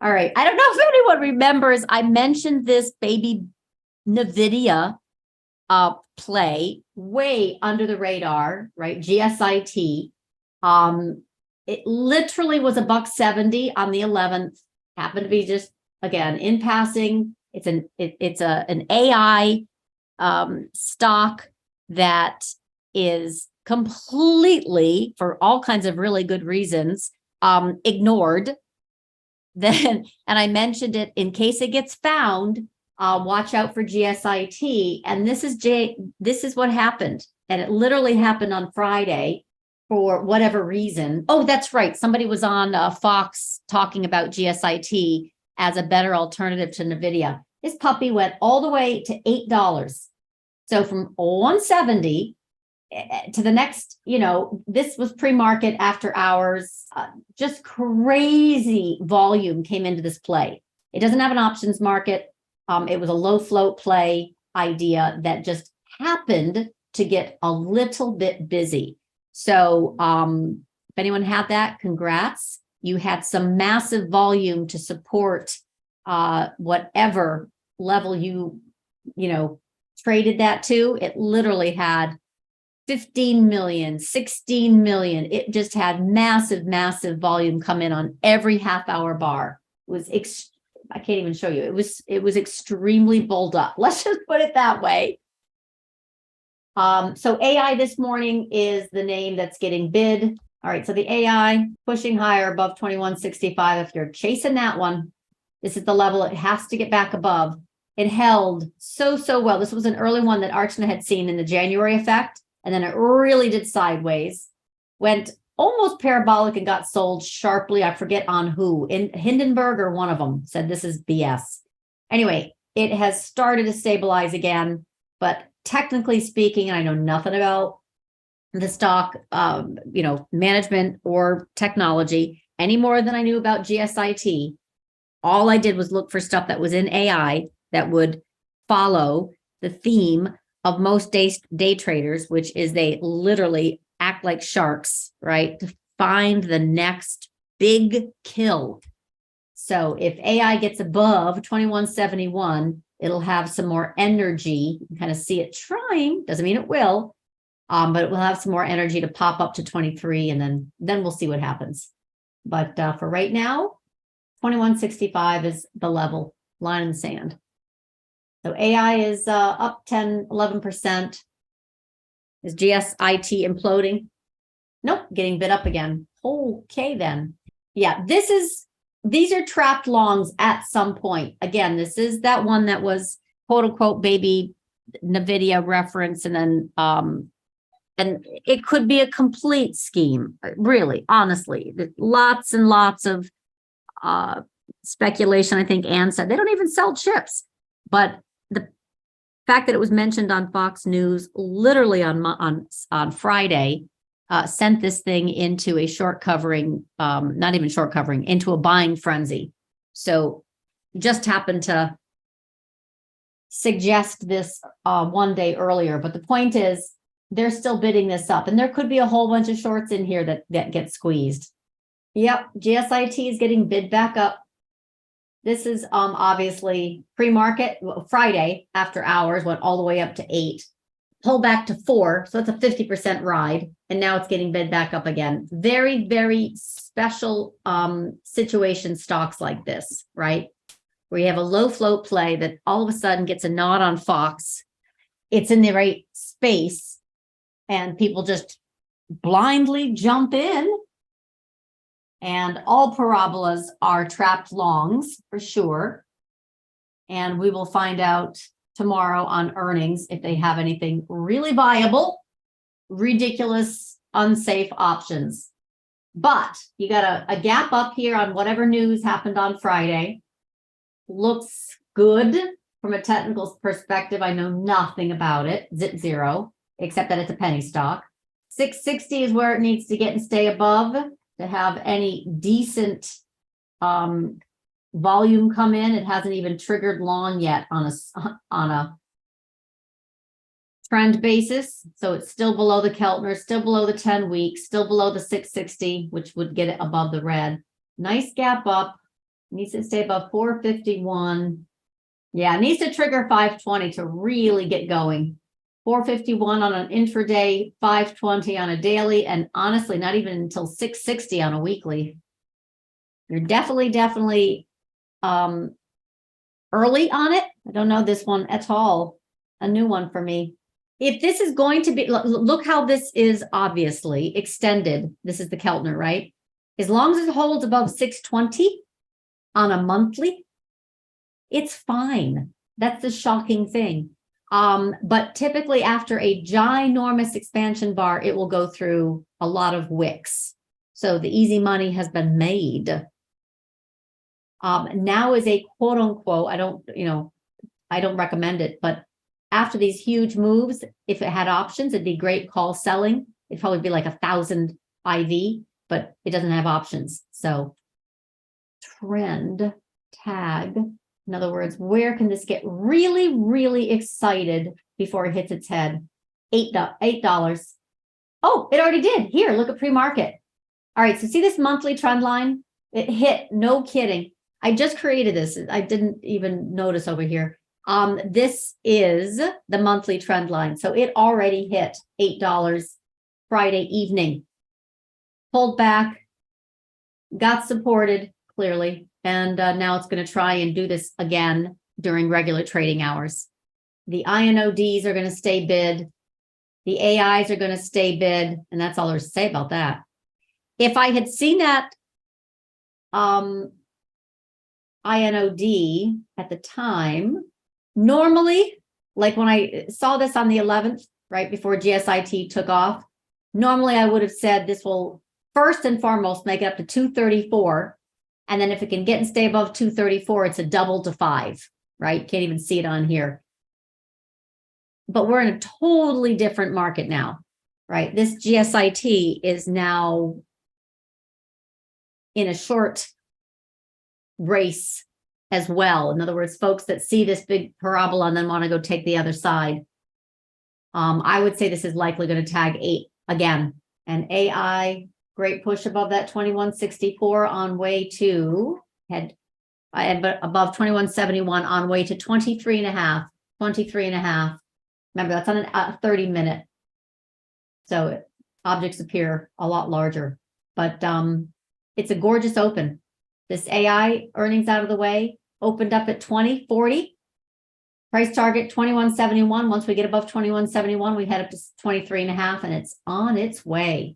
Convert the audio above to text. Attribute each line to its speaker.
Speaker 1: All right. I don't know if anyone remembers, I mentioned this baby NVIDIA play way under the radar, right? GSIT. It literally was $1.70 on the 11th. Happened to be just, again, in passing. It's an AI stock that is completely, for all kinds of really good reasons, ignored. Then, and I mentioned it in case it gets found, watch out for GSIT. And this is what happened. And it literally happened on Friday for whatever reason. Oh, that's right. Somebody was on Fox talking about GSIT as a better alternative to NVIDIA. This puppy went all the way to $8. So from 170 to the next, this was pre-market after hours, just crazy volume came into this play. It doesn't have an options market. It was a low float play idea that just happened to get a little bit busy. So if anyone had that, congrats. You had some massive volume to support whatever level you traded that to. It literally had 15 million, 16 million. It just had massive, massive volume come in on every half-hour bar. It was, I can't even show you. It was extremely bulled up. Let's just put it that way. So AI this morning is the name that's getting bid. All right, so the AI pushing higher above 2165. If you're chasing that one, this is the level it has to get back above. It held so well. This was an early one that Archana had seen in the January effect. And then it really did sideways, went almost parabolic and got sold sharply. I forget on who, in Hindenburg or one of them said this is BS. Anyway, it has started to stabilize again, but technically speaking, I know nothing about the stock, management or technology any more than I knew about GSIT. All I did was look for stuff that was in AI that would follow the theme of most day traders, which is they literally act like sharks, right? To find the next big kill. So if AI gets above 2171, it'll have some more energy. You can kind of see it trying, doesn't mean it will, but it will have some more energy to pop up to 23, and then we'll see what happens. But for right now, 2165 is the level, line in the sand. So AI is up 10, 11%. Is GSIT imploding? Nope, getting bid up again. Okay, then. Yeah, these are trapped longs at some point. Again, this is that one that was quote unquote baby NVIDIA reference, and then and it could be a complete scheme, really, honestly. There's lots and lots of speculation. I think Ann said they don't even sell chips, but the fact that it was mentioned on Fox News literally on Friday sent this thing into a short covering, not even short covering, into a buying frenzy. So just happened to suggest this one day earlier, but the point is they're still bidding this up, and there could be a whole bunch of shorts in here that get squeezed. Yep, GSIT is getting bid back up. This is obviously pre-market. Friday after hours went all the way up to 8, pull back to 4, so it's a 50% ride, and now it's getting bid back up again. Very, very special situation stocks like this, right? Where you have a low float play that all of a sudden gets a nod on Fox. It's in the right space, and people just blindly jump in. And all parabolas are trapped longs for sure. And we will find out tomorrow on earnings if they have anything really viable, ridiculous, unsafe options. But you got a gap up here on whatever news happened on Friday. Looks good from a technical perspective. I know nothing about it, zero, except that it's a penny stock. 660 is where it needs to get and stay above to have any decent volume come in. It hasn't even triggered long yet on a trend basis. So it's still below the Keltner, still below the 10 weeks, still below the 660, which would get it above the red. Nice gap up. Needs to stay above 451. Yeah, it needs to trigger 520 to really get going. 451 on an intraday, 520 on a daily, and honestly, not even until 660 on a weekly. You're definitely early on it. I don't know this one at all. A new one for me. If this is going to be, look how this is obviously extended. This is the Keltner, right? As long as it holds above 620 on a monthly, it's fine. That's the shocking thing. But typically after a ginormous expansion bar, it will go through a lot of wicks. So the easy money has been made. Now is a quote unquote, I don't recommend it, but after these huge moves, if it had options, it'd be great call selling. It'd probably be like 1,000 IV, but it doesn't have options. So trend tag. In other words, where can this get really, really excited before it hits its head? $8. Oh, it already did. Here, look at pre-market. All right, so see this monthly trend line? It hit, no kidding. I just created this. I didn't even notice over here. This is the monthly trend line. So it already hit $8 Friday evening. Pulled back, got supported clearly, and now it's going to try and do this again during regular trading hours. The INODs are going to stay bid. The AIs are going to stay bid, and that's all there's to say about that. If I had seen that INOD at the time, normally, like when I saw this on the 11th, right before GSIT took off, normally I would have said this will first and foremost make it up to 234. And then if it can get and stay above 234, it's a double to 5, right? Can't even see it on here. But we're in a totally different market now, right? This GSIT is now in a short race as well. In other words, folks that see this big parabola and then want to go take the other side. I would say this is likely going to tag 8 again. And AI, great push above that 2164 on way to above 2171 on way to 23.5, 23.5. Remember, that's on a 30-minute. So objects appear a lot larger, but it's a gorgeous open. This AI earnings out of the way, opened up at 2040. Price target 2171. Once we get above 2171, we head up to 23.5, and it's on its way.